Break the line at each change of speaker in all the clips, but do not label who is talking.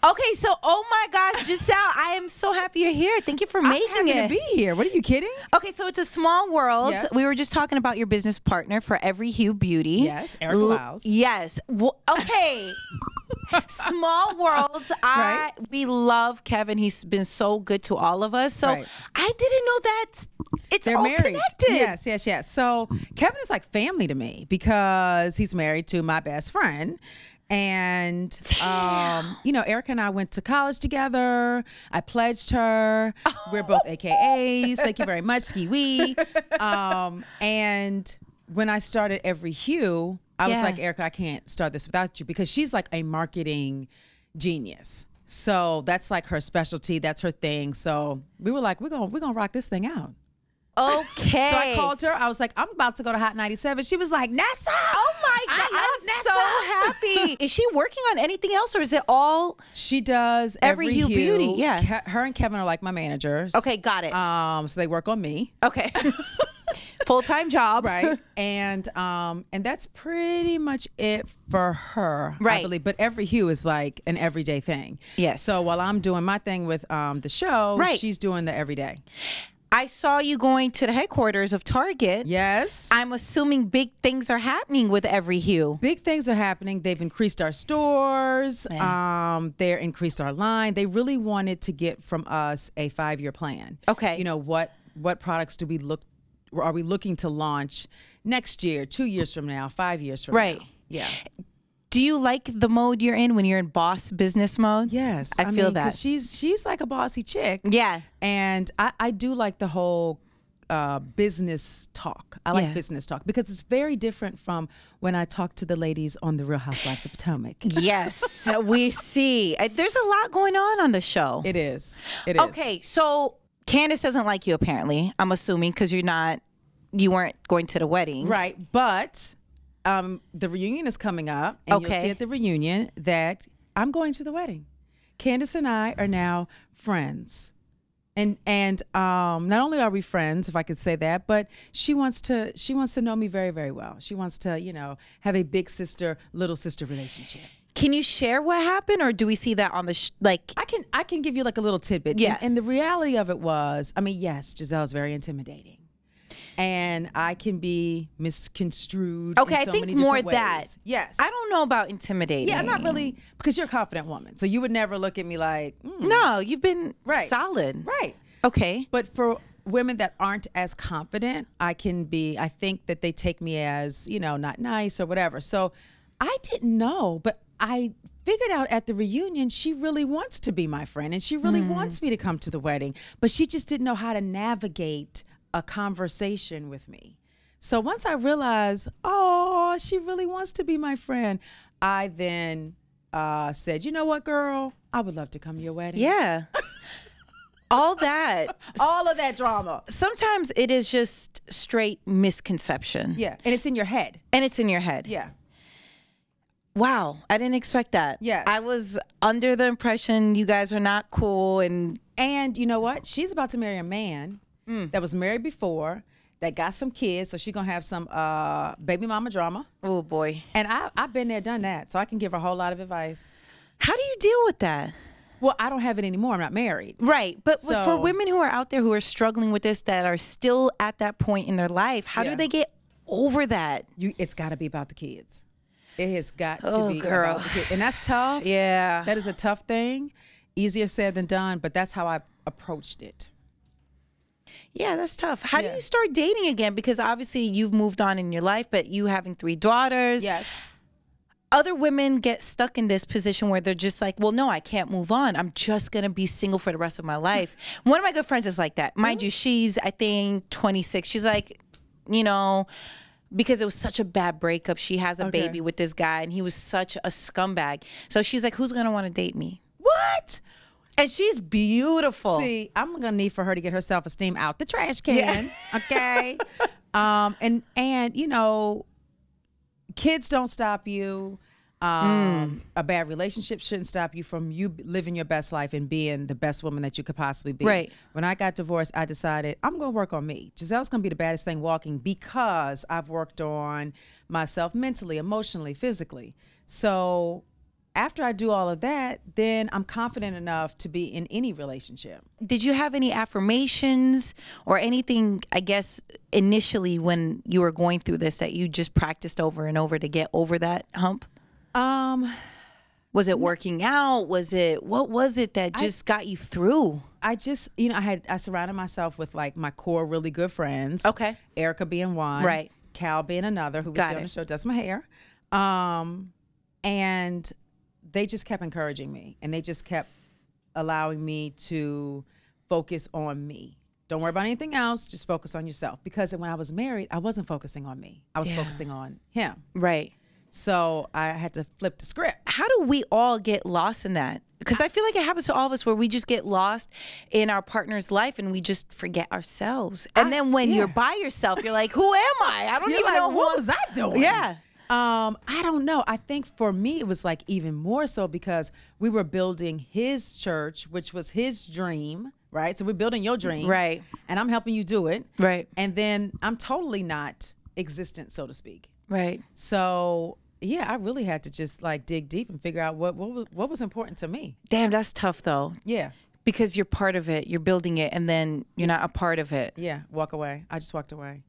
Okay, so oh my gosh, Gizelle, I am so happy you're here. Thank you for making
I'm happy to be here. What are you kidding?
Okay, so it's a small world.
Yes.
We were just talking about your business partner for Every Hue Beauty.
Yes, Erica Lyles.
Yes. Okay. Small worlds.
Right.
We love Kevin. He's been so good to all of us. So
Right.
I didn't know that they're all
married.
connected.
Yes. So Kevin is like family to me because he's married to my best friend. And, you know, Erica and I went to college together. I pledged her. We're both AKAs. Thank you very much, Ski Wee. And when I started Every Hue, I was like, Erica, I can't start this without you because she's like a marketing genius. So that's like her specialty. That's her thing. So we were like, we're gonna rock this thing out.
Okay.
So I called her. I was like, I'm about to go to Hot 97. She was like, Nessa.
Oh my God. I'm so happy. Is she working on anything else or is it all?
She does
Every Hue Beauty. Yeah.
Her and Kevin are like my managers.
Okay, got it.
So they work on me.
Okay. Full-time job.
Right. And that's pretty much it for her.
Right.
I believe. But Every Hue is like an everyday thing.
Yes.
So while I'm doing my thing with the show, she's doing the everyday.
I saw you going to the headquarters of Target.
Yes.
I'm assuming big things are happening with Every Hue.
Big things are happening. They've increased our stores. They're increased our line. They really wanted to get from us a 5-year plan.
Okay.
You know, what products are we looking to launch next year, 2 years from now, 5 years from now? Yeah.
Do you like the mode you're in when you're in boss business mode?
Yes.
I feel that.
'Cause she's like a bossy chick.
Yeah.
And I do like the whole business talk. I like business talk because it's very different from when I talk to the ladies on the Real Housewives of Potomac.
Yes, we see. There's a lot going on the show.
It is. It is.
Okay, so Candace doesn't like you apparently, I'm assuming, because you weren't going to the wedding.
Right. But the reunion is coming up, and you'll see at the reunion that I'm going to the wedding. Candace and I are now friends. And not only are we friends, if I could say that, but she wants to know me very, very well. She wants to, you know, have a big sister, little sister relationship.
Can you share what happened, or do we see that on the
I can give you like a little tidbit.
Yeah.
And the reality of it was, I mean, yes, Gizelle's very intimidating. And I can be misconstrued.
Okay,
in so
I think
many
more
different
that.
ways. Yes.
I don't know about intimidating.
Yeah, I'm not really, because you're a confident woman. So you would never look at me like,
No, you've been solid.
Right.
Okay.
But for women that aren't as confident, I think that they take me as, you know, not nice or whatever. So I didn't know, but I figured out at the reunion, she really wants to be my friend and she really wants me to come to the wedding, but she just didn't know how to navigate a conversation with me. So once I realized, oh, she really wants to be my friend, I then said, you know what, girl, I would love to come to your wedding.
Yeah. All that.
All of that drama.
Sometimes it is just straight misconception.
Yeah. And it's in your head.
Yeah. Wow. I didn't expect that.
Yes.
I was under the impression you guys are not cool. And
you know what? She's about to marry a man that was married before, that got some kids, so she's going to have some baby mama drama.
Oh, boy.
And I've been there, done that, so I can give her a whole lot of advice.
How do you deal with that?
Well, I don't have it anymore. I'm not married.
Right. But for women who are out there who are struggling with this, that are still at that point in their life, how do they get over that?
It's got to be about the kids. It has got to be
girl.
about the kids. And that's tough.
Yeah.
That is a tough thing. Easier said than done, but that's how I approached it.
Yeah, that's tough. How do you start dating again? Because obviously you've moved on in your life, but you having 3 daughters.
Yes.
Other women get stuck in this position where they're just like, well, no, I can't move on. I'm just going to be single for the rest of my life. One of my good friends is like that. Mind you, she's, I think, 26. She's like, you know, because it was such a bad breakup, she has a baby with this guy, and he was such a scumbag. So she's like, who's going to want to date me?
What?
And she's beautiful.
See, I'm going to need for her to get her self-esteem out the trash can, okay? And you know, kids don't stop you. A bad relationship shouldn't stop you from you living your best life and being the best woman that you could possibly be.
Right.
When I got divorced, I decided I'm going to work on me. Gizelle's going to be the baddest thing walking because I've worked on myself mentally, emotionally, physically. So after I do all of that, then I'm confident enough to be in any relationship.
Did you have any affirmations or anything, I guess, initially when you were going through this that you just practiced over and over to get over that hump? Was it working out? What was it that just got you through?
I just, I surrounded myself with like my core really good friends.
Okay.
Erica being one.
Right.
Cal being another, who was on the show, does my hair. And they just kept encouraging me, and they just kept allowing me to focus on me. Don't worry about anything else. Just focus on yourself. Because when I was married, I wasn't focusing on me. I was focusing on him.
Right.
So I had to flip the script.
How do we all get lost in that? Because I feel like it happens to all of us where we just get lost in our partner's life and we just forget ourselves. And then when you're by yourself, you're like, who am I? I don't even know
what was I doing?
Yeah.
I don't know. I think for me, it was like even more so because we were building his church, which was his dream, right? So we're building your dream.
Right.
And I'm helping you do it.
Right.
And then I'm totally not existent, so to speak.
Right.
So yeah, I really had to just like dig deep and figure out what was important to me.
Damn, that's tough though.
Yeah.
Because you're part of it, you're building it, and then you're not a part of it.
Yeah, walk away. I just walked away.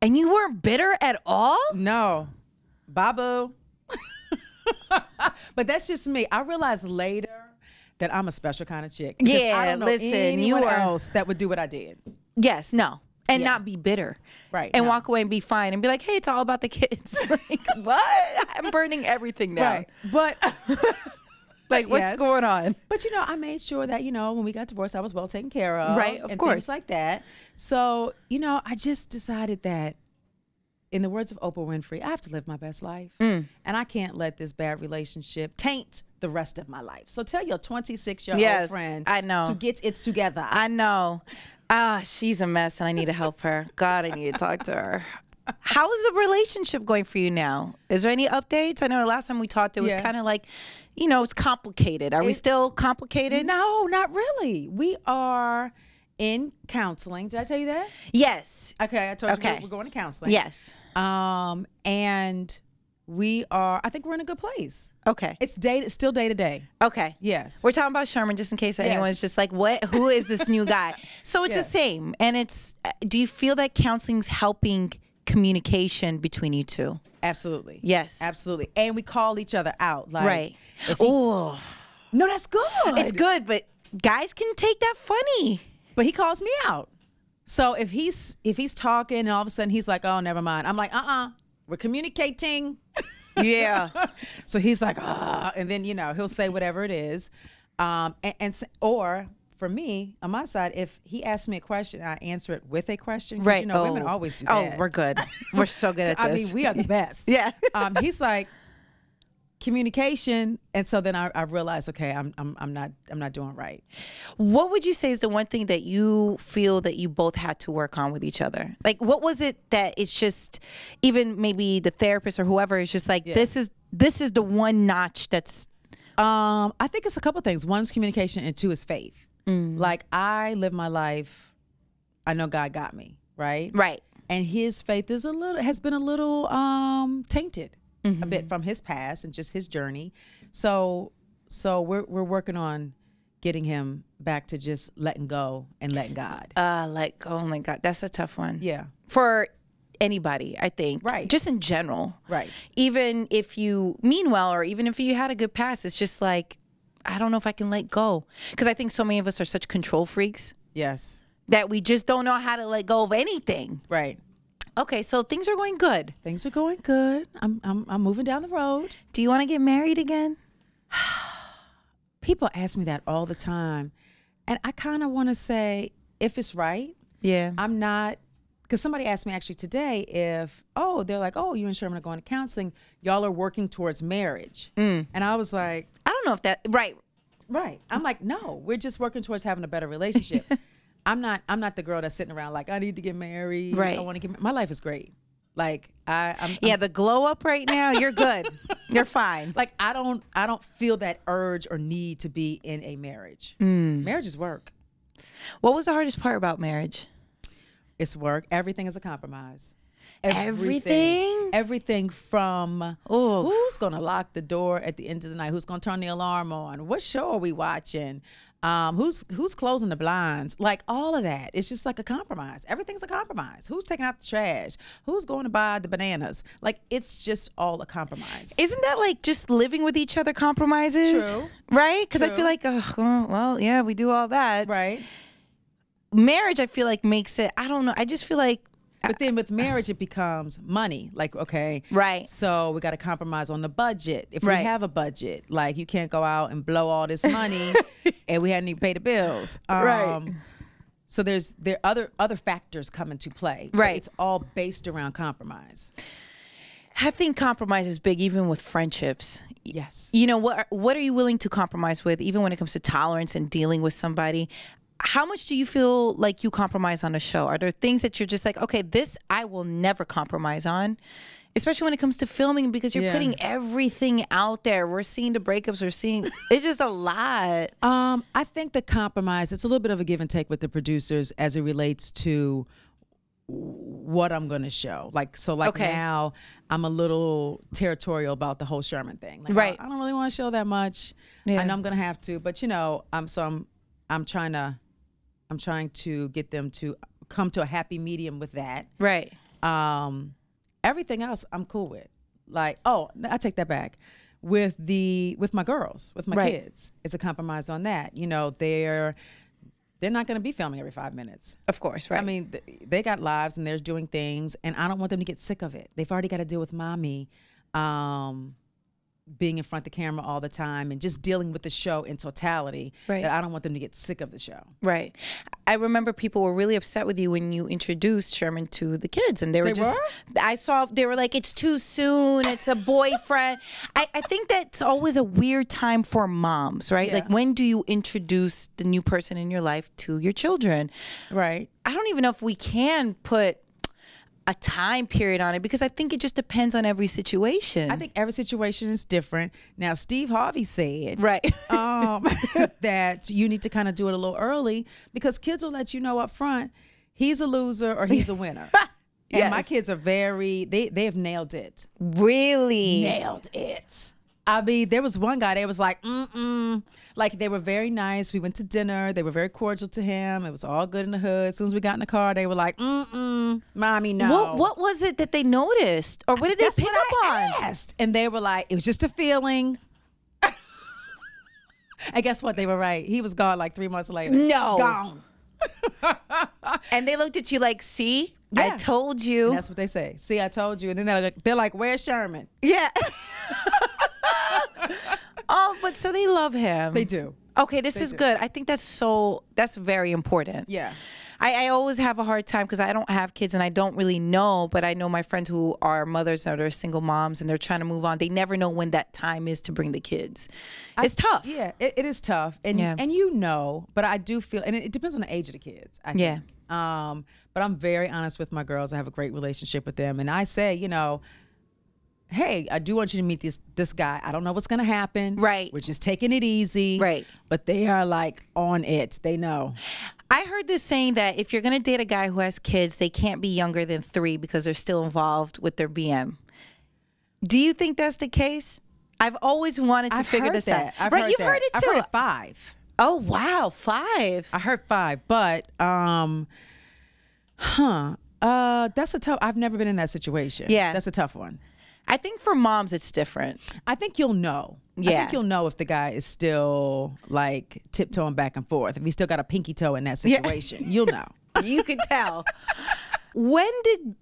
And you weren't bitter at all?
No. Babu. But that's just me. I realized later that I'm a special kind of chick.
Yeah,
I don't know anyone else that would do what I did.
Yes, no. And not be bitter.
Right.
And walk away and be fine and be like, hey, it's all about the kids. Like, what? I'm burning everything down.
Right. But
like, what's going on?
But I made sure that, when we got divorced, I was well taken care of.
Right, of course.
Things like that. So, I just decided that, in the words of Oprah Winfrey, I have to live my best life. And I can't let this bad relationship taint the rest of my life. So tell your 26-year-old friend to get it together.
I know. She's a mess and I need to help her. God, I need to talk to her. How is the relationship going for you now? Is there any updates? I know the last time we talked, it was kind of like, it's complicated. Are we still complicated?
No, not really. We are in counseling. Did I tell you that?
Yes.
Okay, I told you we're going to counseling.
Yes.
And I think we're in a good place.
Okay.
It's still day to day.
Okay.
Yes.
We're talking about Sherman just in case anyone's just like, what? Who is this new guy? So it's the same. And do you feel that counseling's helping communication between you two?
Absolutely.
Yes.
Absolutely. And we call each other out. Like,
right. Oh.
No, that's good.
It's good, but guys can take that funny.
But he calls me out. So if he's talking and all of a sudden he's like, oh, never mind. I'm like, we're communicating.
Yeah.
So he's like, and then, he'll say whatever it is. Or for me, on my side, if he asks me a question, I answer it with a question.
Right.
Women always do that.
Oh, we're good. We're so good at this.
I mean, we are the best.
Yeah.
He's like, communication, and so then I realized, okay, I'm not doing right.
What would you say is the one thing that you feel that you both had to work on with each other? Like, what was it that it's just, even maybe the therapist or whoever is just like, this is the one notch that's.
I think it's a couple things. One is communication, and two is faith. Like, I live my life, I know God got me, right?
Right.
And his faith has been a little tainted. A bit from his past and just his journey. So we're working on getting him back to just letting go and letting God.
Let go and let God. That's a tough one.
Yeah.
For anybody, I think.
Right.
Just in general.
Right.
Even if you mean well, or even if you had a good past, it's just like, I don't know if I can let go. Because I think so many of us are such control freaks.
Yes.
That we just don't know how to let go of anything.
Right.
Okay, so things are going good.
Things are going good. I'm moving down the road.
Do you want to get married again?
People ask me that all the time. And I kind of want to say, if it's right.
Yeah.
I'm not, because somebody asked me actually today they're like, oh, you and Sherman are going to counseling. Y'all are working towards marriage. And I was like.
I don't know if that, right.
Right. I'm like, no, we're just working towards having a better relationship. I'm not the girl that's sitting around like, I need to get married.
Right.
I want to get married. My life is great. Like I'm
Yeah, the glow up right now, you're good. You're fine.
like I don't feel that urge or need to be in a marriage. Marriage is work.
What was the hardest part about marriage?
It's work. Everything is a compromise.
Everything?
Everything from
Oh.
who's going to lock the door at the end of the night? Who's going to turn the alarm on? What show are we watching? Who's closing the blinds? Like all of that. It's just like a compromise. Everything's a compromise. Who's taking out the trash? Who's going to buy the bananas? Like it's just all a compromise.
Isn't that like just living with each other compromises?
True.
Right? Because I
True.
feel like, well, yeah, we do all that.
Right.
Marriage, I feel like makes it, I don't know. I just feel like,
But then with marriage, it becomes money. Like, okay.
Right.
So we got to compromise on the budget. If
Right.
we have a budget, like you can't go out and blow all this money and we hadn't even paid the bills.
Right.
So there are other factors come into play. But
Right.
it's all based around compromise.
I think compromise is big, even with friendships.
Yes.
You know, what are you willing to compromise with, even when it comes to tolerance and dealing with somebody? How much do you feel like you compromise on a show? Are there things that you're just like, okay, this I will never compromise on? Especially when it comes to filming, because you're
Yeah.
putting everything out there. We're seeing the breakups. We're seeing, it's just a lot.
I think the compromise, it's a little bit of a give and take with the producers as it relates to what I'm going to show.
Okay.
Now I'm a little territorial about the whole Sherman thing. Like,
Right.
I don't really want to show that much.
Yeah.
I know I'm going to have to, but I'm trying to get them to come to a happy medium with that.
Right.
Everything else I'm cool with. Like, oh, I take that back. With my girls, with my
Right.
kids, it's a compromise on that. You know, they're not going to be filming every 5 minutes.
Of course, right.
I mean, they got lives and they're doing things, and I don't want them to get sick of it. They've already got to deal with mommy being in front of the camera all the time and just dealing with the show in totality.
Right.
That I don't want them to get sick of the show.
Right. I remember people were really upset with you when you introduced Sherman to the kids, and they were I saw they were like, it's too soon. It's a boyfriend. I think that's always a weird time for moms, right?
Yeah.
Like, when do you introduce the new person in your life to your children?
Right.
I don't even know if we can put a time period on it, because I think it just depends on every situation.
I think every situation is different. Now, Steve Harvey said
Right.
that you need to kind of do it a little early, because kids will let you know up front, he's a loser or he's a winner. And my
Yes.
kids are they have nailed it.
Really?
Nailed it. I mean, there was one guy, they was like, like they were very nice. We went to dinner. They were very cordial to him. It was all good in the hood. As soon as we got in the car, they were like, mommy, no.
What was it that they noticed? Or what did they pick up on?
Asked. And they were like, it was just a feeling. And guess what? They were right. He was gone like 3 months later.
No.
Gone.
And they looked at you like, see?
Yeah.
I told you.
That's what they say. See, I told you. And then they're like, where's Sherman?
Yeah. Oh, but so they love him.
They do.
Okay, this is
do.
good. I think that's very important.
Yeah.
I always have a hard time because I don't have kids and I don't really know, but I know my friends who are mothers that are single moms and they're trying to move on. They never know when that time is to bring the kids. It's tough.
Yeah, it is tough. And and you know, but I do feel, and it depends on the age of the kids, I think.
Yeah.
But I'm very honest with my girls. I have a great relationship with them. And I say, you know, hey, I do want you to meet this guy. I don't know what's going to happen.
Right.
We're just taking it easy.
Right.
But they are like on it. They know.
I heard this saying that if you're going to date a guy who has kids, they can't be younger than 3 because they're still involved with their BM. Do you think that's the case? I've always wanted to figure this out. Right, you've heard it too.
I've heard 5.
Oh, wow, 5.
I heard 5, but that's a tough. I've never been in that situation.
Yeah.
That's a tough one.
I think for moms, it's different.
I think you'll know.
Yeah.
I think you'll know if the guy is still like tiptoeing back and forth. If he's still got a pinky toe in that situation, you'll know.
You can tell. When did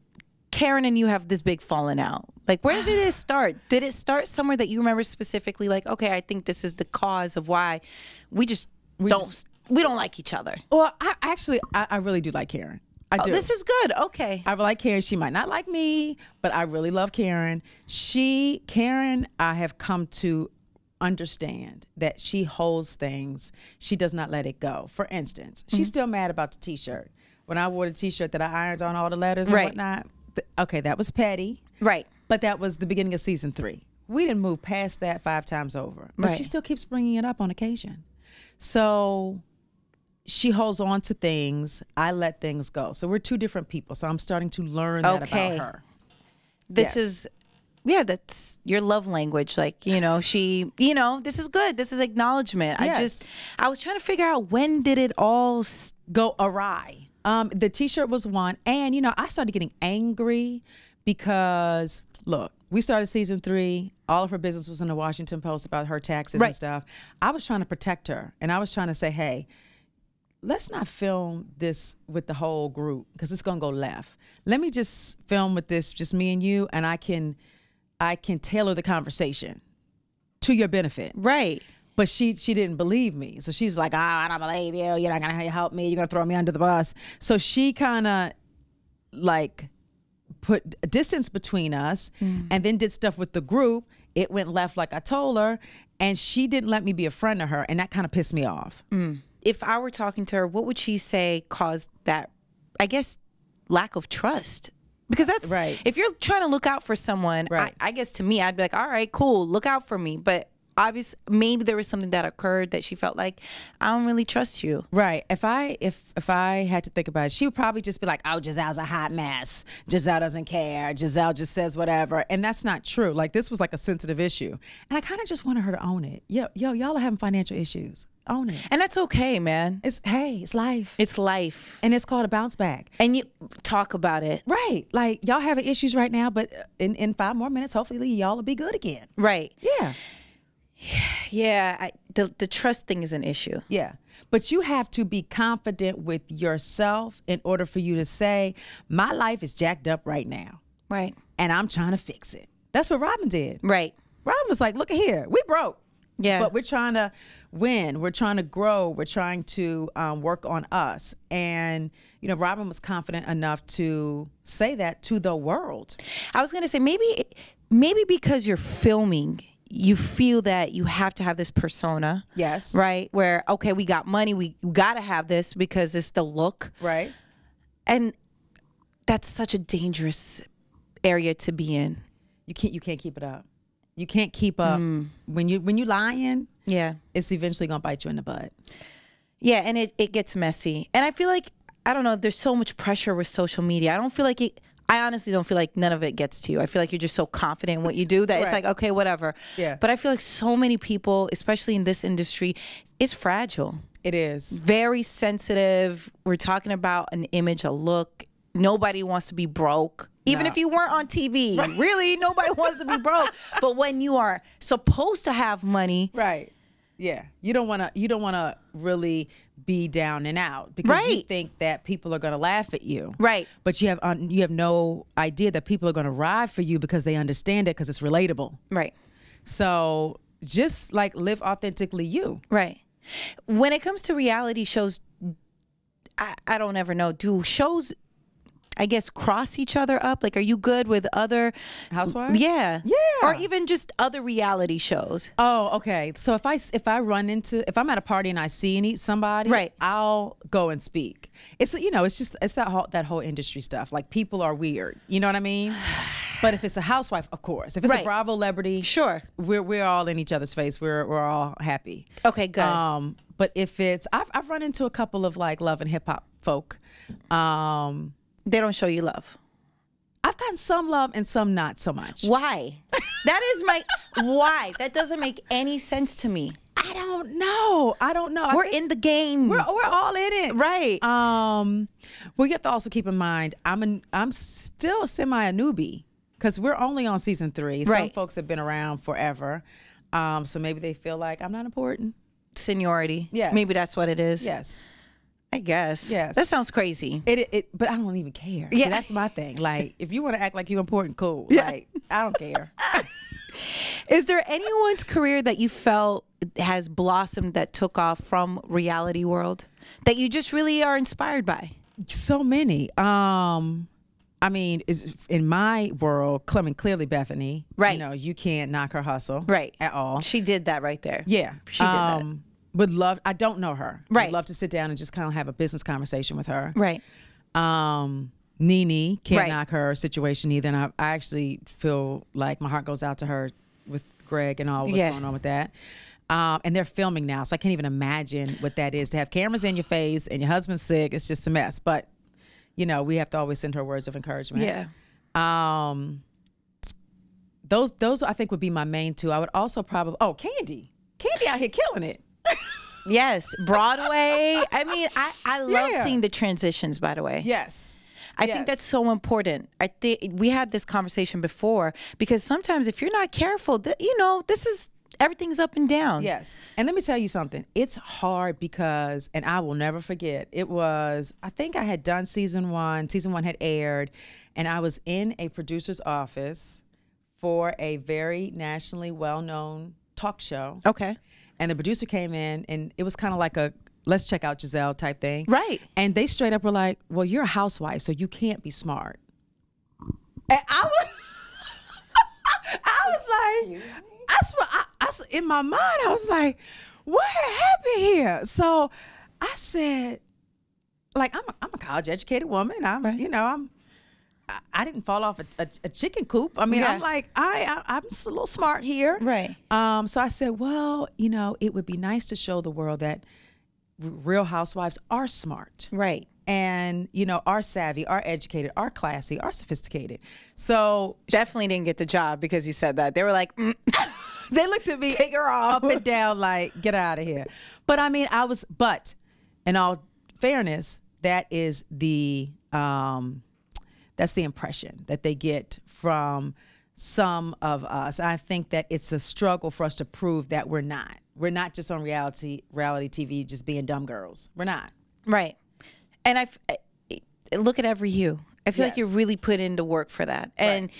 Karen and you have this big falling out? Like, where did it start? Did it start somewhere that you remember specifically? Like, okay, I think this is the cause of why we don't like each other.
Well, I really do like Karen. I do.
This is good. Okay.
I like Karen. She might not like me, but I really love Karen. Karen, I have come to understand that she holds things. She does not let it go. For instance, she's still mad about the T-shirt. When I wore the T-shirt that I ironed on all the letters and whatnot, okay, that was petty.
Right.
But that was the beginning of season 3. We didn't move past that 5 times over. But
Right.
she still keeps bringing it up on occasion. So she holds on to things. I let things go. So we're 2 different people. So I'm starting to learn that about her.
This is, that's your love language. Like, she, this is good. This is acknowledgement.
Yes.
I was trying to figure out, when did it all
go awry? The t-shirt was one. And, I started getting angry because, look, we started season 3. All of her business was in the Washington Post about her taxes and stuff. I was trying to protect her. And I was trying to say, hey, let's not film this with the whole group because it's going to go left. Let me just film with this, just me and you, and I can tailor the conversation to your benefit.
Right.
But she didn't believe me. So she's like, I don't believe you. You're not going to help me. You're going to throw me under the bus. So she kind of like put a distance between us and then did stuff with the group. It went left like I told her, and she didn't let me be a friend to her, and that kind of pissed me off.
If I were talking to her, what would she say caused that, I guess, lack of trust? Because that's
right.
If you're trying to look out for someone,
right.
I guess to me, I'd be like, all right, cool, look out for me. But obviously, maybe there was something that occurred that she felt like, I don't really trust you.
Right. If I had to think about it, she would probably just be like, oh, Gizelle's a hot mess. Gizelle doesn't care. Gizelle just says whatever. And that's not true. Like, this was like a sensitive issue. And I kind of just wanted her to own it. Yo, y'all are having financial issues. Own it.
And that's okay, man.
It's life.
It's life.
And it's called a bounce back.
And you talk about it.
Right. Like, y'all having issues right now, but in 5 more minutes, hopefully y'all will be good again.
Right.
Yeah.
Yeah, the trust thing is an issue.
Yeah. But you have to be confident with yourself in order for you to say, my life is jacked up right now.
Right.
And I'm trying to fix it. That's what Robin did.
Right.
Robin was like, look at here. We broke.
Yeah.
But we're trying to win. We're trying to grow. We're trying to work on us. And, Robin was confident enough to say that to the world.
I was going to say, maybe because you're filming, you feel that you have to have this persona.
Yes.
Right? Where, okay, we got money. We got to have this because it's the look.
Right.
And that's such a dangerous area to be in.
You can't keep it up. You can't keep up. When you lying,
yeah,
it's eventually going to bite you in the butt.
Yeah, and it gets messy. And I feel like, I don't know, there's so much pressure with social media. I honestly don't feel like none of it gets to you. I feel like you're just so confident in what you do that it's like, okay, whatever.
Yeah.
But I feel like so many people, especially in this industry, it's fragile.
It is.
Very sensitive. We're talking about an image, a look. Nobody wants to be broke. Even if you weren't on TV. Right. Really, nobody wants to be broke. But when you are supposed to have money.
Right. Yeah. You don't want to really be down and out because you think that people are going to laugh at you.
Right.
But you have no idea that people are going to ride for you because they understand it because it's relatable.
Right.
So just like live authentically you.
Right. When it comes to reality shows, I don't ever know. Do shows, I guess, cross each other up? Like, are you good with other
housewives?
Yeah.
Yeah.
Or even just other reality shows?
Oh, okay. So if I'm at a party and I see somebody,
right,
I'll go and speak. It's that whole industry stuff. Like, people are weird. You know what I mean? But if it's a housewife, of course. If it's a Bravo celebrity,
sure,
we're all in each other's face. We're all happy.
Okay, good.
But if it's, I've run into a couple of like love and hip hop folk. They
don't show you love.
I've gotten some love and some not so much.
Why? That is why? That doesn't make any sense to me.
I don't know.
We're in the game.
We're all in it.
Right.
Well, you have to also keep in mind, I'm still a newbie because we're only on season 3. Some folks have been around forever. So maybe they feel like I'm not important.
Seniority.
Yes.
Maybe that's what it is.
Yes.
I guess.
Yes.
That sounds crazy.
But I don't even care.
Yeah.
See, that's my thing. Like, if you want to act like you're important, cool.
Yeah.
Like, I don't care.
Is there anyone's career that you felt has blossomed that took off from reality world that you just really are inspired by?
So many. I mean, is in my world, clearly Bethany.
Right.
You know, you can't knock her hustle.
Right.
At all.
She did that right there.
Yeah.
She did that.
I don't know her.
Right.
Would love to sit down and just kind of have a business conversation with her.
Right.
Nene can't
Right.
knock her situation either. And I actually feel like my heart goes out to her with Greg and all what's going on with that. And they're filming now, so I can't even imagine what that is to have cameras in your face and your husband's sick. It's just a mess. But, you know, we have to always send her words of encouragement.
Yeah.
Those I think would be my main two. I would also probably, Candy out here killing it.
Yes, Broadway. I mean, I love seeing the transitions, by the way.
Yes.
I think that's so important. I think we had this conversation before, because sometimes if you're not careful, everything's up and down.
Yes. And let me tell you something. It's hard because, and I will never forget, I think I had done season one. Season one had aired, and I was in a producer's office for a very nationally well-known talk show.
Okay.
And the producer came in, and it was kind of like a let's check out Gizelle type thing.
Right.
And they straight up were like, well, you're a housewife, so you can't be smart. And I was like, in my mind, I was like, what happened here? So I said, like, I'm a college educated woman. I didn't fall off a chicken coop. I mean, I'm like, I'm just a little smart here.
Right.
So I said, well, it would be nice to show the world that Real Housewives are smart.
Right.
And, are savvy, are educated, are classy, are sophisticated. So
definitely didn't get the job because you said that. They were like,
they looked at me,
take her off,
up and down, like, get out of here. But I mean, but in all fairness, that is that's the impression that they get from some of us. I think that it's a struggle for us to prove that we're not. We're not just on reality TV just being dumb girls. We're not.
Right. And I look at Every Hue. I feel like you really put in the work for that. And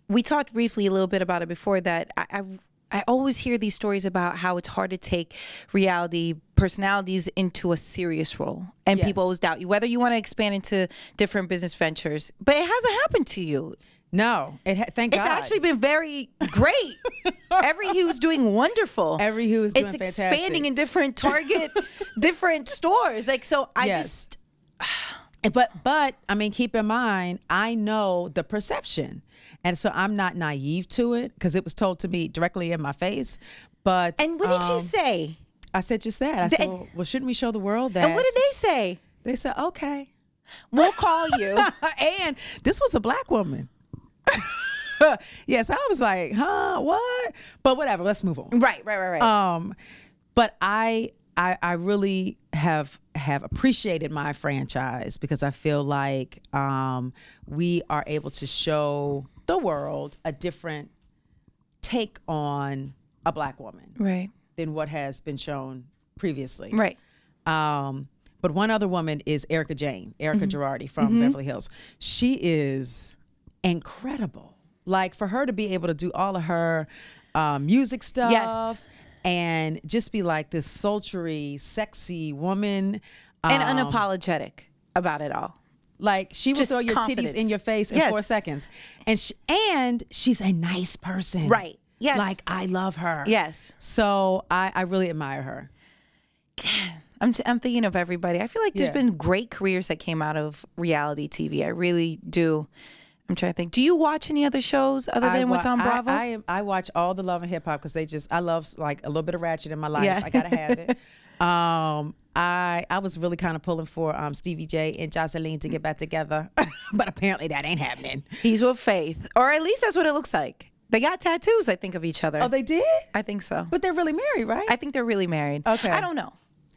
we talked briefly a little bit about it before that. I always hear these stories about how it's hard to take reality personalities into a serious role. And people always doubt you, whether you want to expand into different business ventures. But it hasn't happened to you.
No, thank God.
It's actually been very great. Every Hue is doing wonderful.
Every Hue is doing
fantastic. It's
fantastic.
expanding in different Target, different stores. Like, so I just...
But I mean, keep in mind, I know the perception. And so I'm not naive to it because it was told to me directly in my face. But
and what did you say?
I said just that. I said, well, shouldn't we show the world that?
And what did they say?
They said, okay.
We'll call you.
And this was a black woman. Yes, I was like, huh, what? But whatever, let's move on.
Right.
But I really have appreciated my franchise because I feel like we are able to show the world a different take on a black woman than what has been shown previously.
Right.
But one other woman is Erica Girardi from Beverly Hills. She is incredible. Like, for her to be able to do all of her music stuff and just be like this sultry, sexy woman.
And unapologetic about it all.
Like, she will
Just
throw your
confidence.
titties in your face in 4 seconds. And she's a nice person.
Right. Yes.
Like, I love her.
Yes.
So I really admire her.
I'm thinking of everybody. I feel like there's been great careers that came out of reality TV. I really do. I'm trying to think. Do you watch any other shows other than what's on Bravo?
I watch all the Love and Hip Hop because I love like a little bit of ratchet in my life. I gotta have it. I was really kind of pulling for Stevie J and Jocelyn to get back together, but apparently that ain't happening.
He's with Faith, or at least that's what it looks like. They got tattoos, I think, of each other.
Oh, they did?
I think so.
But they're really married, right?
I think they're really married.
Okay.
I don't know.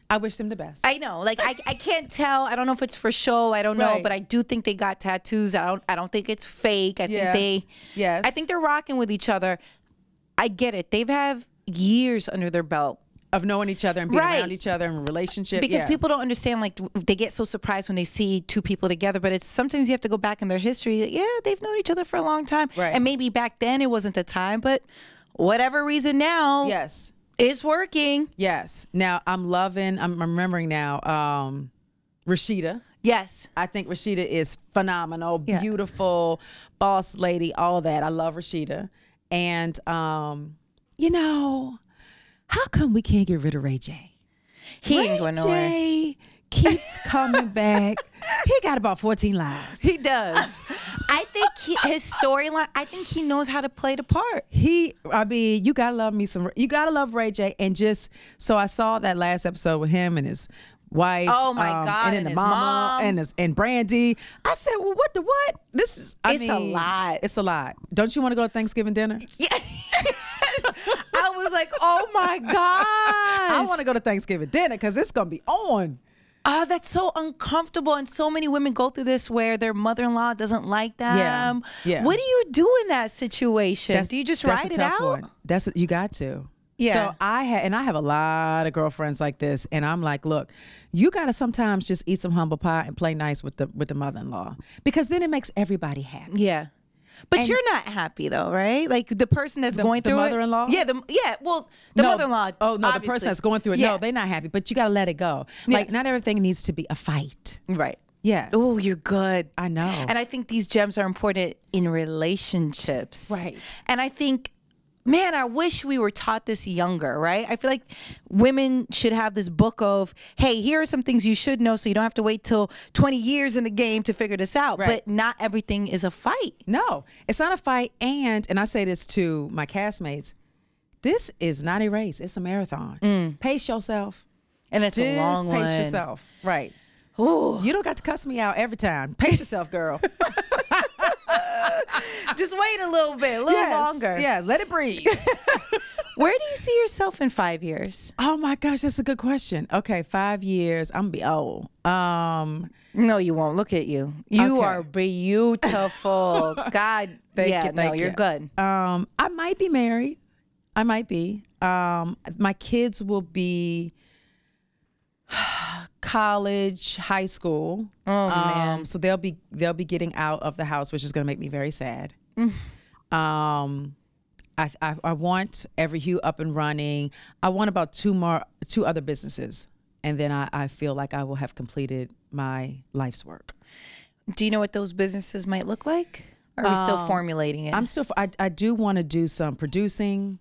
I wish them the best.
I know. Like, I can't tell. I don't know if it's for show. I don't know.
Right.
But I do think they got tattoos. I don't think it's fake. I think I think they're rocking with each other. I get it. They've had years under their belt
of knowing each other and being around each other and relationship.
Because people don't understand, like, they get so surprised when they see two people together, but it's sometimes you have to go back in their history. Yeah, they've known each other for a long time.
Right.
And maybe back then it wasn't the time, but whatever reason now.
Yes.
It's working.
Yes. Now I'm remembering now, Rashida.
Yes.
I think Rashida is phenomenal, beautiful, boss lady, all that. I love Rashida. And, how come we can't get rid of Ray J?
He ain't going nowhere.
Ray J keeps coming back. He got about 14 lives.
He does. I think his storyline, I think he knows how to play the part.
I mean, you gotta love you gotta love Ray J. And just, so I saw that last episode with him and his wife.
Oh my God.
And then
and
the
his
mom. And Brandy. I said, well, what the what? This is,
It's a lot.
It's a lot. Don't you want to go to Thanksgiving dinner?
Yeah. I was like, oh my gosh.
I want to go to Thanksgiving dinner because it's gonna be on.
Oh, that's so uncomfortable. And so many women go through this where their mother-in-law doesn't like them.
Yeah.
What do you do in that situation? Do you just ride it out?
One. You got to.
Yeah.
So I have a lot of girlfriends like this, and I'm like, look, you got to sometimes just eat some humble pie and play nice with the mother-in-law, because then it makes everybody happy.
Yeah. But you're not happy though, right? Like the person that's going through
the mother-in-law?
it. Well, the mother-in-law.
Oh no,
obviously.
the person that's going through it.
Yeah.
No, they're not happy. But you got to let it go. Like not everything needs to be a fight.
Right.
Yes.
Oh, you're good.
I know.
And I think these gems are important in relationships.
Right.
And I think, man, I wish we were taught this younger, right? I feel like women should have this book of, hey, here are some things you should know so you don't have to wait till 20 years in the game to figure this out.
Right.
But not everything is a fight.
No, it's not a fight. And I say this to my castmates, this is not a race. It's a marathon. Pace yourself.
And it's a long one.
Pace yourself. Right.
Ooh.
You don't got to cuss me out every time. Pace yourself, girl.
Just wait a little bit, a little longer.
Yes, let it breathe.
Where do you see yourself in 5 years?
Oh my gosh, that's a good question. Okay, 5 years. I'm gonna be old.
No, you won't. Look at you. You are beautiful. God,
thank you.
You're good.
I might be married. I might be. My kids will be college, high school.
Oh man.
So they'll be getting out of the house, which is going to make me very sad. I want Every Hue up and running. I want about two other businesses, and then I feel like I will have completed my life's work.
Do you know what those businesses might look like? Or are we still formulating it?
I do want to do some producing.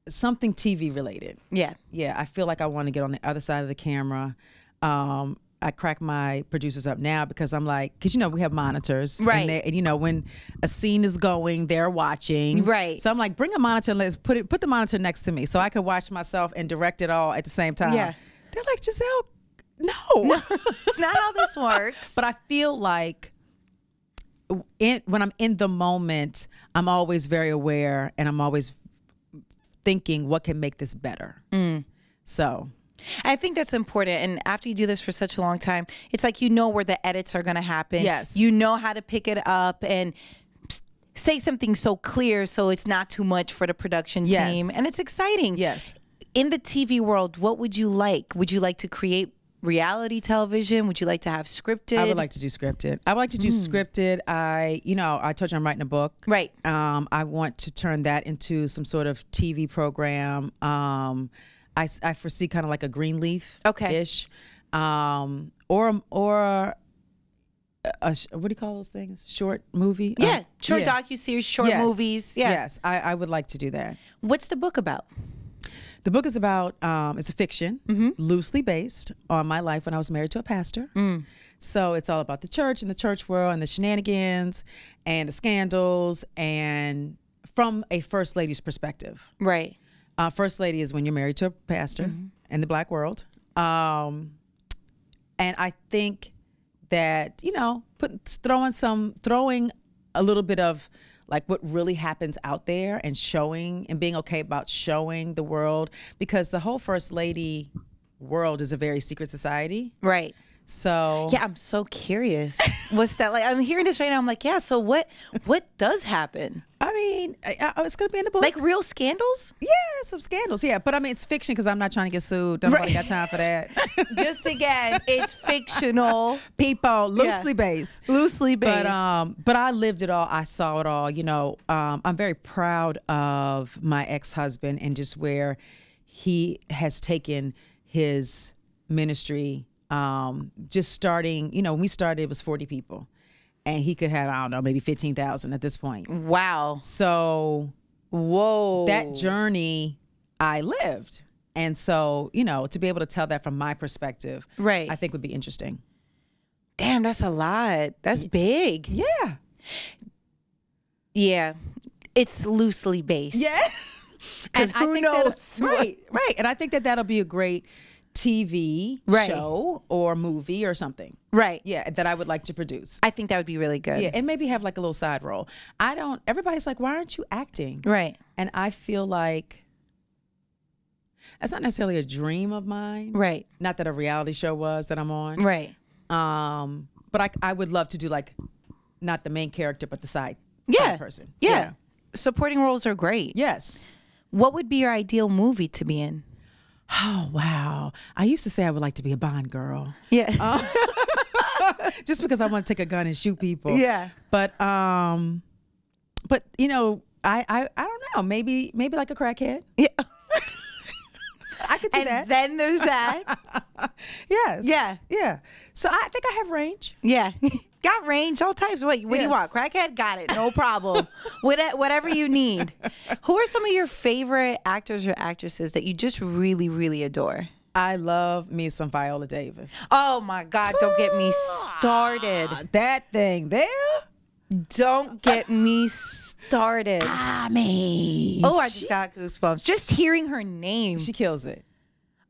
Something TV related.
Yeah.
Yeah. I feel like I want to get on the other side of the camera. I crack my producers up now because I'm like, because we have monitors,
right?
And when a scene is going, they're watching,
right?
So I'm like, bring a monitor. Let's put the monitor next to me so I can watch myself and direct it all at the same time.
Yeah.
They're like, Gizelle, no,
it's not how this works.
But I feel like when I'm in the moment, I'm always very aware, and I'm always thinking what can make this better. So
I think that's important. And after you do this for such a long time, it's like where the edits are going to happen.
Yes.
You know how to pick it up and say something so clear so it's not too much for the production team. And it's exciting.
Yes.
In the TV world, what would you like? Would you like to create reality television? Would you like to have scripted?
I would like to do scripted. I would like to do scripted. I told you I'm writing a book.
Right.
I want to turn that into some sort of TV program. I foresee kind of like a Greenleaf ish. Or what do you call those things? Short movie?
Yeah. Short docuseries, short movies. Yeah.
Yes. I would like to do that.
What's the book about?
The book is about, it's a fiction, loosely based on my life when I was married to a pastor. So it's all about the church and the church world and the shenanigans and the scandals, and from a first lady's perspective.
Right.
First lady is when you're married to a pastor in the black world. And I think that, throwing a little bit of like what really happens out there and showing and being okay about showing the world, because the whole first lady world is a very secret society.
Right.
So
yeah, I'm so curious. What's that like? I'm hearing this right now. I'm like, yeah. So what does happen?
I mean, it's going to be in the book.
Like real scandals?
Yeah, some scandals. Yeah, but I mean, it's fiction because I'm not trying to get sued. Don't nobody got time for that.
Just again, it's fictional.
People, loosely based.
Loosely based.
But I lived it all. I saw it all. I'm very proud of my ex-husband and just where he has taken his ministry. Just starting, when we started, it was 40 people. And he could have, I don't know, maybe 15,000 at this point.
Wow.
So,
whoa,
that journey I lived. And so, you know, to be able to tell that from my perspective,
Right.
I think would be interesting.
Damn, that's a lot. That's big.
Yeah.
Yeah. It's loosely based.
Yeah.
Because who knows?
Right. And I think that that'll be a great TV show or movie or something.
Right.
Yeah, that I would like to produce.
I think that would be really good.
Yeah, and maybe have like a little side role. Everybody's like, why aren't you acting?
Right.
And I feel like that's not necessarily a dream of mine.
Right.
Not that a reality show was that I'm on.
Right.
But I would love to do like not the main character, but the side person.
Yeah. Supporting roles are great.
Yes.
What would be your ideal movie to be in?
Oh, wow. I used to say I would like to be a Bond girl.
Yeah.
Just because I want to take a gun and shoot people.
Yeah.
But you know, I don't know. Maybe like a crackhead.
Yeah.
I could do that.
And then there's that.
Yes.
Yeah.
Yeah. So I think I have range.
Yeah. Got range, all types. What do you want? Crackhead? Got it. No problem. Whatever you need. Who are some of your favorite actors or actresses that you just really, really adore?
I love me some Viola Davis.
Oh my God, don't get me started.
That thing there.
Don't get me started.
I mean.
Oh, I just got goosebumps. Just hearing her name.
She kills it.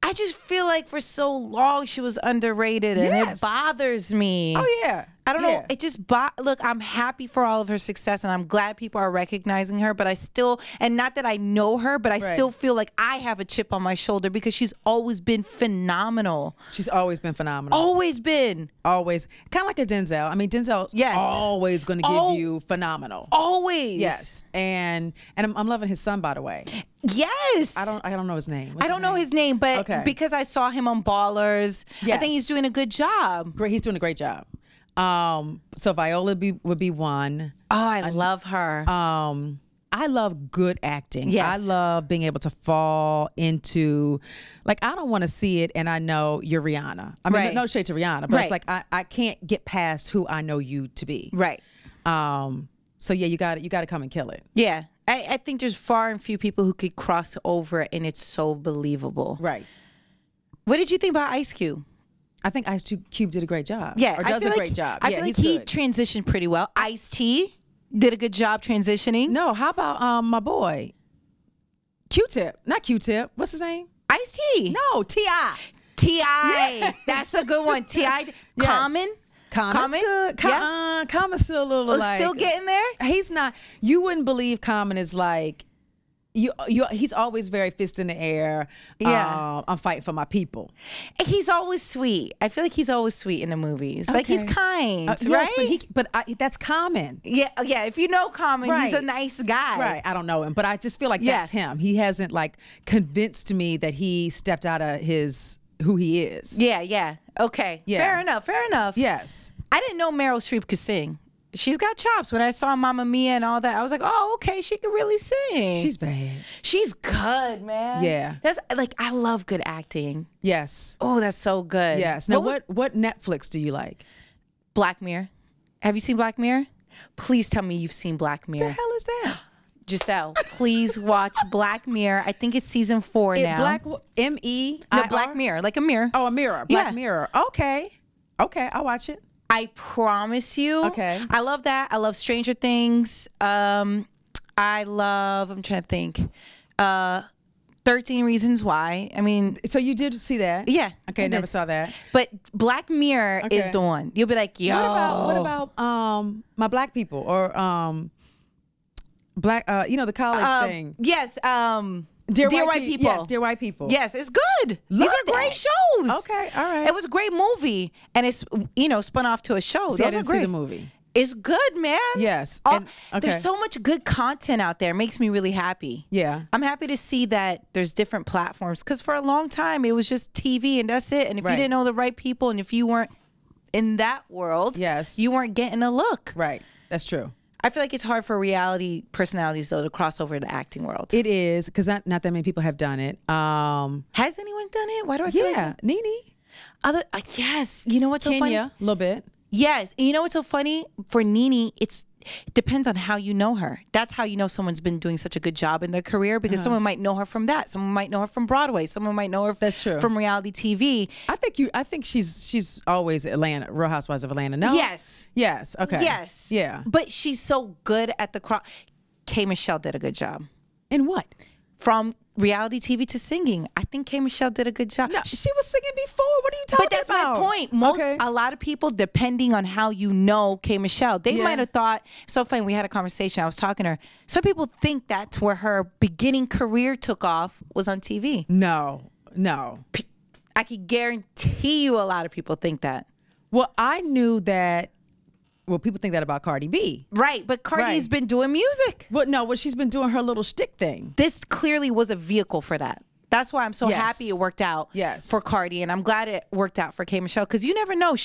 I just feel like for so long she was underrated and it bothers me.
Oh, yeah.
I don't know. It just, look, I'm happy for all of her success and I'm glad people are recognizing her, but I still, and not that I know her, but I still feel like I have a chip on my shoulder because she's always been phenomenal.
She's always been phenomenal.
Always been.
Always. Kind of like a Denzel. I mean, Denzel's always going to give you phenomenal.
Always.
Yes. And I'm loving his son, by the way.
Yes.
I don't know his name.
I don't know his name, but because I saw him on Ballers, I think he's doing a good job.
Great. He's doing a great job. So Viola would be one.
Oh, I love her.
I love good acting.
Yes.
I love being able to fall into, like, I don't want to see it and I know you're Rihanna. I mean, no shade to Rihanna, but it's like I can't get past who I know you to be.
Right.
So yeah, you got to come and kill it.
Yeah. I think there's far and few people who could cross over and it's so believable.
Right.
What did you think about Ice Cube?
I think Ice Cube did a great job.
Yeah.
Or does a great job.
I feel like he transitioned pretty well. Ice-T did a good job transitioning.
No, how about my boy? Q-Tip. Not Q-Tip. What's his name?
Ice-T.
No, T.I.
T.I.
Yes.
That's a good one. T.I. Common.
Common's good. Common's still a little like.
Still getting there?
He's not. You wouldn't believe Common is like. He's always very fist in the air.
Yeah.
I'm fighting for my people.
He's always sweet. I feel like he's always sweet in the movies. Like he's kind, right?
Yes, but that's Common.
Yeah. If you know Common, he's a nice guy.
Right. I don't know him, but I just feel like that's him. He hasn't like convinced me that he stepped out of who he is.
Yeah. Okay. Yeah. Fair enough.
Yes.
I didn't know Meryl Streep could sing. She's got chops. When I saw Mamma Mia and all that, I was like, oh, okay, she could really sing.
She's bad.
She's good, man.
Yeah.
That's like, I love good acting.
Yes.
Oh, that's so good.
Yes. Now, what Netflix do you like?
Black Mirror. Have you seen Black Mirror? Please tell me you've seen Black Mirror.
What the hell is that?
Giselle, please watch Black Mirror. I think it's season 4 now.
Black M-E?
No, Black Mirror, like a mirror.
Oh, a mirror. Black Mirror. Okay, I'll watch it.
I promise you.
Okay.
I love that. I love Stranger Things. I'm trying to think. 13 Reasons Why. I mean.
So you did see that?
Yeah.
Okay, I never saw that.
But Black Mirror is the one. You'll be like, yo.
What about My Black People or Black, the college thing?
Yes. Dear White People.
Yes, Dear White People.
Yes, it's good. These are great shows.
Okay, all right.
It was a great movie, and it's spun off to a show.
See, I didn't see the movie.
It's good, man.
Yes.
There's so much good content out there. It makes me really happy.
Yeah.
I'm happy to see that there's different platforms because for a long time it was just TV and that's it. And if you didn't know the right people and if you weren't in that world, you weren't getting a look.
Right. That's true.
I feel like it's hard for reality personalities, though, to cross over to the acting world.
It is, because not that many people have done it.
Has anyone done it? Why do I feel like that?
Nene.
Yes. You know what's so funny?
Kenya, a little bit.
Yes. And you know what's so funny? For Nene, it's it depends on how you know her. That's how you know someone's been doing such a good job in their career, because someone might know her from that. Someone might know her from Broadway. Someone might know her from reality TV.
I think she's always Atlanta, Real Housewives of Atlanta. No?
Yes.
Yes. Okay.
Yes.
Yeah.
But she's so good at the K. Michelle did a good job.
In what?
From reality TV to singing. I think K. Michelle did a good job.
No, she was singing before. What are you talking about?
But that's my point. A lot of people, depending on how you know K. Michelle, they might have thought, so funny, we had a conversation, I was talking to her. Some people think that's where her beginning career took off, was on TV.
No.
I can guarantee you a lot of people think that.
Well, I knew that. Well, people think that about Cardi B.
Right, but Cardi's been doing music.
Well, she's been doing her little shtick thing.
This clearly was a vehicle for that. That's why I'm so happy it worked out for Cardi, and I'm glad it worked out for K. Michelle, because you never know.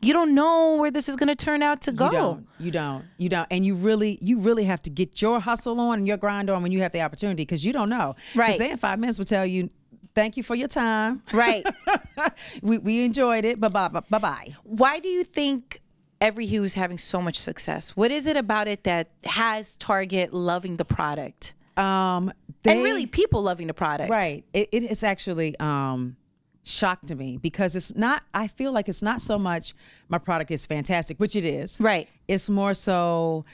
You don't know where this is going to turn out to go.
You don't. And you really have to get your hustle on and your grind on when you have the opportunity, because you don't know.
Right.
Because they in 5 minutes will tell you, thank you for your time.
Right.
we enjoyed it. Bye-bye.
Why do you think Every Hue is having so much success? What is it about it that has Target loving the product? And really people loving the product.
Right. It is actually shocked to me, because it's not, I feel like it's not so much my product is fantastic, which it is.
Right.
It's more so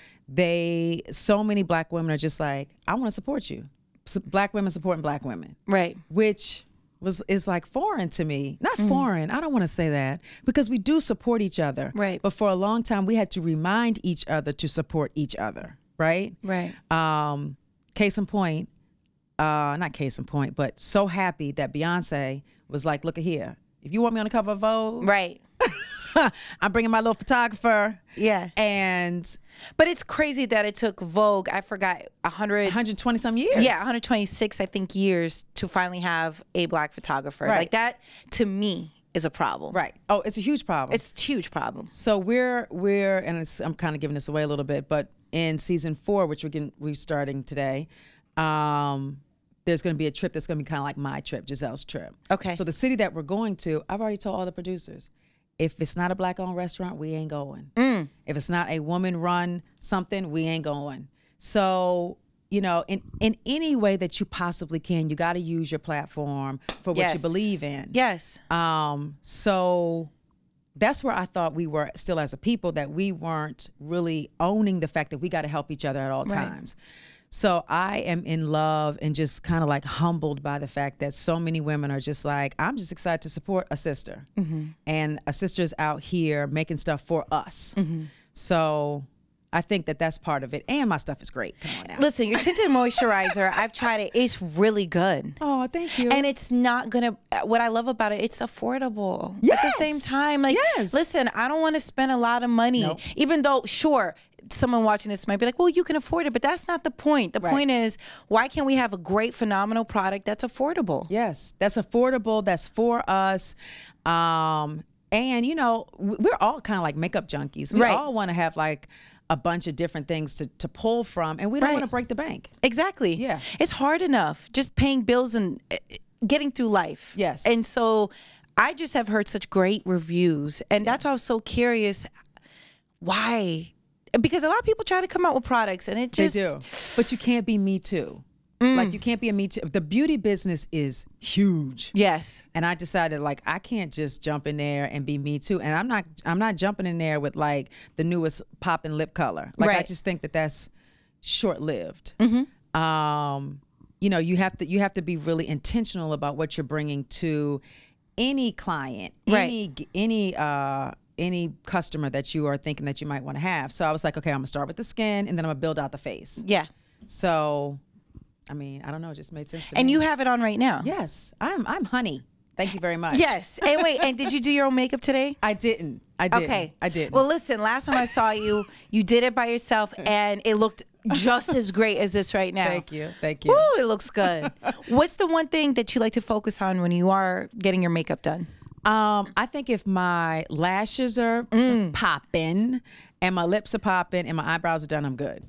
so many black women are just like, I want to support you. Black women supporting black women.
Right.
Which is like foreign to me. Not foreign, I don't want to say that, because we do support each other.
Right.
But for a long time, we had to remind each other to support each other. Right?
Right.
Case in point, not case in point, but so happy that Beyonce was like, look at here. If you want me on the cover of Vogue.
Right.
I'm bringing my little photographer.
Yeah. But it's crazy that it took Vogue, I forgot,
120 some years.
Yeah, 126, I think, years to finally have a black photographer.
Right.
Like that, to me, is a problem.
Right. Oh, it's a huge problem.
It's a huge problem.
So we're and I'm kind of giving this away a little bit, but in season 4, which we're starting today, there's going to be a trip that's going to be kind of like my trip, Gizelle's trip.
Okay.
So the city that we're going to, I've already told all the producers, if it's not a black-owned restaurant, we ain't going. If it's not a woman-run something, we ain't going. So, in any way that you possibly can, you got to use your platform for what you believe in.
Yes.
So that's where I thought we were still as a people, that we weren't really owning the fact that we got to help each other at all times. So I am in love and just kind of like humbled by the fact that so many women are just like, I'm just excited to support a sister. And a sister's out here making stuff for us. So I think that that's part of it. And my stuff is great. Come on now.
Listen, your tinted moisturizer, I've tried it. It's really good.
Oh, thank you.
And it's not going to, what I love about it, it's affordable.
Yes.
At the same time, like, listen, I don't want to spend a lot of money. Even though, sure, someone watching this might be like, well, you can afford it, but that's not the point. The point is, why can't we have a great, phenomenal product that's affordable?
Yes, that's affordable. That's for us. And, we're all kind of like makeup junkies. We all want to have like a bunch of different things to pull from, and we don't want to break the bank.
Exactly. Yeah. It's hard enough just paying bills and getting through life.
Yes.
And so I just have heard such great reviews, and that's why I was so curious. Why? Because a lot of people try to come out with products, and it just...
They do. But you can't be Me Too. Like, you can't be a Me Too. The beauty business is huge.
Yes.
And I decided, like, I can't just jump in there and be Me Too. And I'm not jumping in there with, like, the newest poppin' lip color. Like, I just think that that's short-lived. You have to be really intentional about what you're bringing to any client, any customer that you are thinking that you might want to have. So I was like, okay, I'm gonna start with the skin, and then I'm gonna build out the face.
Yeah.
So, I mean, I don't know, it just made sense to me.
And you have it on right now.
Yes, I'm honey. Thank you very much.
Yes. And wait, and did you do your own makeup today?
I didn't. Okay. I didn't.
Well, listen, last time I saw you, you did it by yourself, and it looked just as great as this right now.
Thank you. Thank you.
Ooh, it looks good. What's the one thing that you like to focus on when you are getting your makeup done?
I think if my lashes are popping and my lips are popping and my eyebrows are done, I'm good.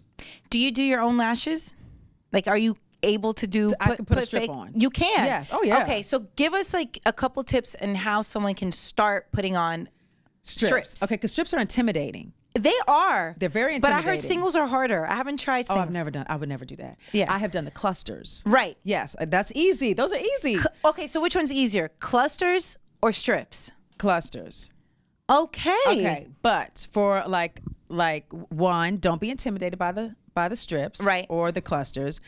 Do you do your own lashes? Like, are you able to do?
I can put a strip on.
You can.
Yes. Oh yeah.
Okay, so give us like a couple tips on how someone can start putting on strips.
Okay, because strips are intimidating.
They are.
They're very
But I
intimidating.
heard singles are harder. I haven't tried
Oh,
singles.
I would never do that.
Yeah.
I have done the clusters.
Right.
Yes, that's easy. Those are easy.
Okay, so which one's easier, clusters or strips?
Clusters.
Okay.
Okay, but for like one, don't be intimidated by the strips,
Right.
or the clusters.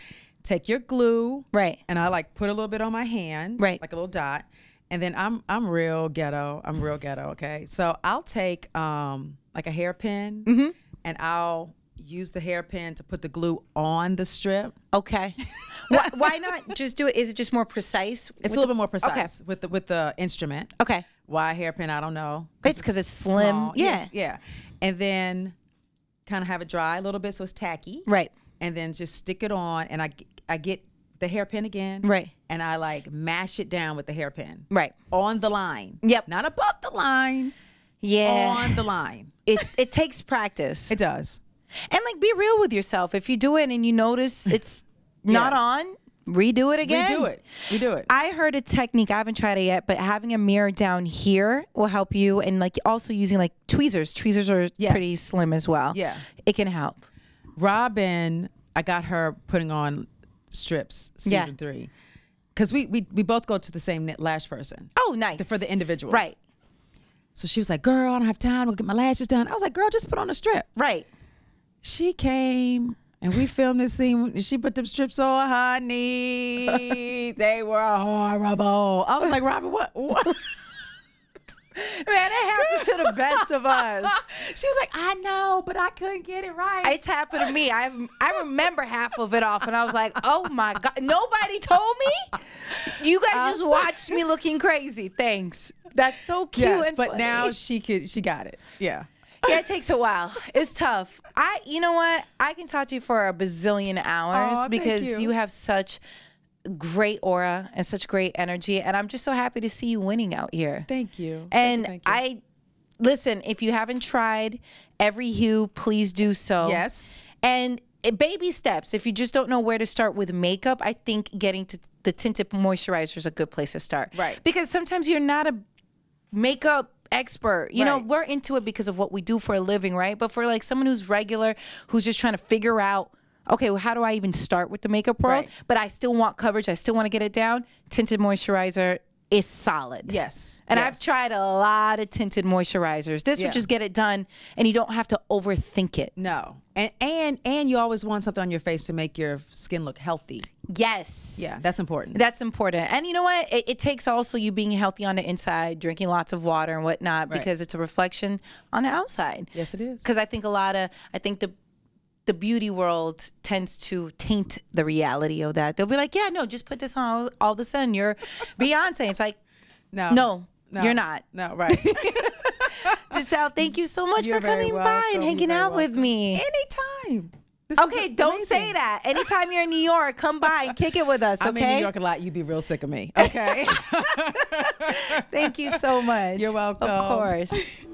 Take your glue,
Right.
and I like put a little bit on my hand,
Right.
like a little dot, and then I'm real ghetto. I'm real ghetto. Okay, so I'll take like a hairpin, and I'll use the hairpin to put the glue on the strip.
Okay. Why not just do it? Is it just more precise?
It's a little bit more precise with the instrument.
Okay.
Why hairpin? I don't know.
It's because it's slim.
Small.
Yeah.
Yes, yeah. And then kind of have it dry a little bit so it's tacky.
Right.
And then just stick it on, and I get the hairpin again.
Right.
And I like mash it down with the hairpin.
Right.
On the line.
Yep.
Not above the line.
Yeah.
On the line.
It takes practice.
It does.
And like, be real with yourself. If you do it and you notice it's not on, redo it again.
Redo it.
I heard a technique. I haven't tried it yet, but having a mirror down here will help you, and like also using like tweezers. Tweezers are pretty slim as well.
Yeah.
It can help.
Robin, I got her putting on strips season 3. Because we both go to the same lash person.
Oh, nice.
For the individuals.
Right.
So she was like, girl, I don't have time to get my lashes done. I was like, girl, just put on a strip.
Right.
She came and we filmed this scene. She put them strips on her knee. They were horrible. I was like, Robin, what?
Man, it happens to the best of us.
She was like, I know, but I couldn't get it right.
It's happened to me. I remember half of it off, and I was like, oh my God. Nobody told me? You guys just watched me looking crazy. Thanks. That's so cute.
Yes,
and
but
funny.
now she got it. Yeah.
Yeah, it takes a while. It's tough. You know what? I can talk to you for a bazillion hours
Aw, thank
because
you.
you have such great aura and such great energy, and I'm just so happy to see you winning out here.
Thank you.
And
Thank you.
listen, if you haven't tried Every Hue, please do so.
Yes.
And baby steps. If you just don't know where to start with makeup, I think getting to the tinted moisturizer is a good place to start.
Right.
Because sometimes you're not a makeup expert. You know,
Right.
we're into it because of what we do for a living, right? But for like someone who's regular, who's just trying to figure out, okay, well, how do I even start with the makeup world?
Right.
But I still want coverage. I still want to get it down. Tinted moisturizer is solid.
Yes.
And
Yes.
I've tried a lot of tinted moisturizers. This
Yeah.
would just get it done, and you don't have to overthink it.
No. And you always want something on your face to make your skin look healthy.
Yes.
Yeah, that's important.
That's important. And you know what? It takes also you being healthy on the inside, drinking lots of water and whatnot,
Right.
because it's a reflection on the outside.
Yes, it is.
Because I think the beauty world tends to taint the reality of that. They'll be like, yeah, no, just put this on. All of a sudden, you're Beyonce. It's like, no, you're not.
No, right.
Giselle, thank you so much
You're
for coming
very
by
welcome.
and hanging
You're very
out with
welcome.
me.
Anytime. This is
Okay, don't say
amazing.
that. Anytime you're in New York, come by and kick it with us, okay?
I'm in New York a lot. You'd be real sick of me. Okay.
Thank you so much.
You're welcome.
Of course.